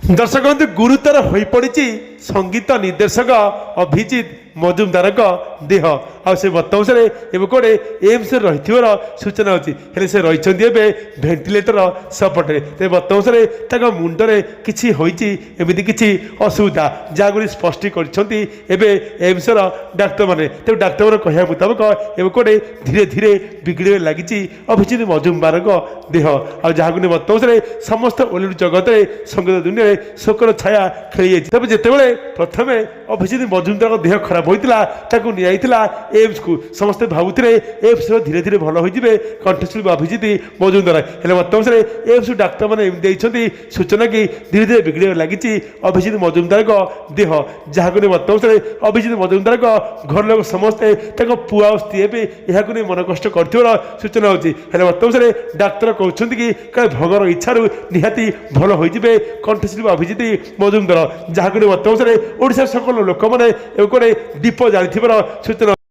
दर्शक बंधु गुरुतर हो पड़ी संगीत निर्देशक अभिजित मजुमदार देह आसे बर्तमान एवं कौटे एम्स रही सूचना अच्छी से रही भेन्टिलेटर सपोर्टे तेज बर्तमान मुंडे किसी होमती किसी असुविधा जहाँ स्पष्ट करम्स डाक्तर मैंने तेज डाक्तर मैंने कहवा मुताबक एवं कौटे धीरे धीरे बिगड़े लगी अभिजित मजुमदार देह आ जहाँ नहीं बर्तमान समस्त ओलीवुड जगत संगीत दुनिया शोकर छाया खेली जाए जितेबाला प्रथम अभिजित मजुमदार देह खराब होता एम्स को समस्ते भावुले एम्स धीरे धीरे भल हो कंठशिल्पी अभिजित मजुमदार हेल्ले बर्तमान एम्स डाक्तर मैंने सूचना कि धीरे धीरे बिगड़े लगी अभिजित मजुमदार देह जहाँ नहीं बर्तमान अभिजित मजुमदार घर लोग समस्ते पुआ स्त्री यहाँ नहीं मन कष्ट कर सूचना अच्छी हेल्ले बर्तमान डाक्तर कहते कि भगवान इच्छार निहाती भल हो कंठशिल्पी अभिजित मजुमदार जहाँ नहीं बर्तमान ओडिशा सकल लोक मैंने दीप जारी सूचना।